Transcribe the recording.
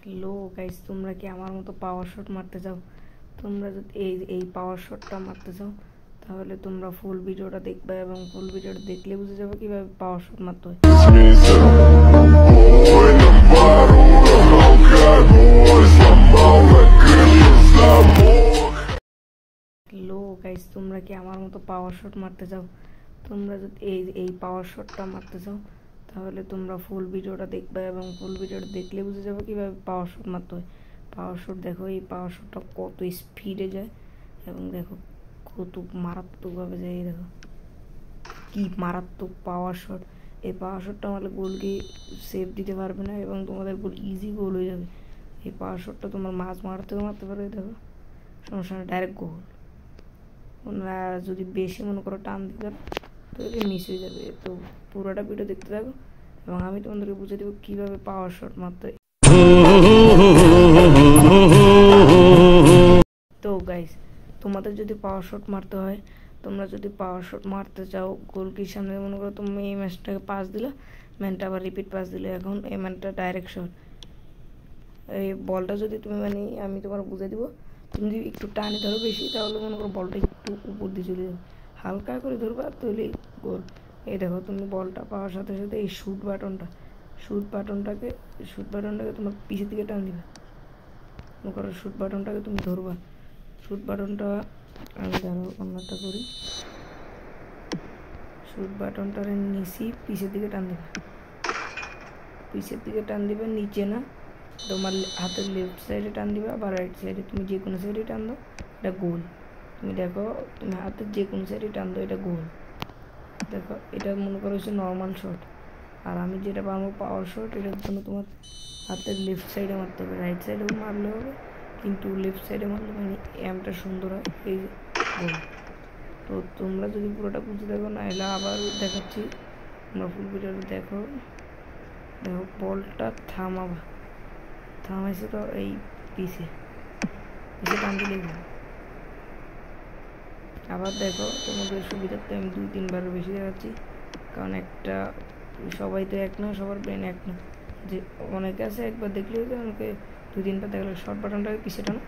Hello guys, তোমরা কি আমার মতো পাওয়ার শট মারতে চাও? তোমরা যদি এই পাওয়ার শটটা মারতে চাও তাহলে তোমরা ফুল ভিডিওটা দেখবে এবং ফুল ভিডিওটা দেখলে বুঝে যাবে কিভাবে পাওয়ার শট মারতে হয়। হ্যালো গাইস, তোমরা কি আমার মতো পাওয়ার শট মারতে চাও? তোমরা যদি এই পাওয়ার শটটা মারতে চাও তাহলে তোমরা ফুল ভিডিওটা দেখবে এবং ফুল ভিডিওটা দেখলে বুঝে যাবে কিভাবে পাওয়ার শট মারতে হয়। পাওয়ার শট দেখো, এই পাওয়ার শটটা কত স্পিডে যায় এবং দেখো কত মারাত্মকভাবে যায়। এই দেখো কি মারাত্মক পাওয়ার শট। এই পাওয়ার শটটা আমাদের গোলকে সেভ দিতে পারবে না এবং তোমাদের গোল ইজি গোল হয়ে যাবে। এই পাওয়ার শটটা তোমার মাছ মারতেও মারতে পারবে, দেখো সমস্যা না, ডাইরেক্ট গোল। ওনারা যদি বেশি মনে করো টান দিতে তাহলে মিস হয়ে যাবে। তো পুরোটা ভিডিও দেখতে থাকো এবং আমি তোমাদেরকে বুঝে দেবো কীভাবে পাওয়ার শট মারতে হয়। তো গাইস, তোমাদের যদি পাওয়ার শট মারতে হয়, তোমরা যদি পাওয়ার শট মারতে চাও গোলকির সামনে, মনে করো তুমি এই ম্যাচটাকে পাস দিলে, ম্যানটা আবার রিপিট পাস দিলে, এখন এই ম্যানটা ডাইরেক্ট শট। এই বলটা যদি তুমি আমি তোমার বুঝে দিব, তুমি যদি একটু টানে ধরো বেশি তাহলে মনে করো বলটা একটু উপর দিয়ে চলে যাবে, হালকা করে ধরবা তাহলে গোল। এই দেখো তুমি বলটা পাওয়ার সাথে সাথে এই শুট বাটনটাকে তোমার পিছের দিকে টান দিবে। মনে করো শুট বাটনটাকে তুমি ধরবা, শুট বাটনটা আমি ধরো অন্যটা করি, শুট বাটনটার নিচে পিছের দিকে টান দিবে, নিচে না, তোমার হাতের লেফট সাইডে টান দিবে বা রাইট সাইডে, তুমি যে কোনো সাইডে টান দাও এটা গোল। তুমি দেখো তুমি হাতের যে কোনো সাইডে টান দাও এটা গোল। দেখো এটা মনে করো হচ্ছে নর্মাল শট, আর আমি যেটা পারবো পাওয়ার শট, এটার জন্য তোমার হাতের লেফট সাইডে মারতে হবে, রাইট সাইডেও মারলে হবে কিন্তু লেফট সাইডে মারলে এমটা সুন্দর হয়, এই গোল। তো তোমরা যদি পুরোটা বুঝতে দেখো, না এলে আবার দেখাচ্ছি, তোমরা ফুল ভিডিওটা দেখো বলটা থামাইছে তো এই পিছে টান দিলে গোল। আবার দেখো তোমাদের সুবিধার্থে আমি 2-3বারের বেশি দেখাচ্ছি, কারণ একটা সবাই তো এক না, সবার ব্রেন এক না, যে অনেকে আছে একবার দেখলে অনেকে 2-3বার দেখালে। শর্ট বাটনটাকে পিছিয়ে টানো,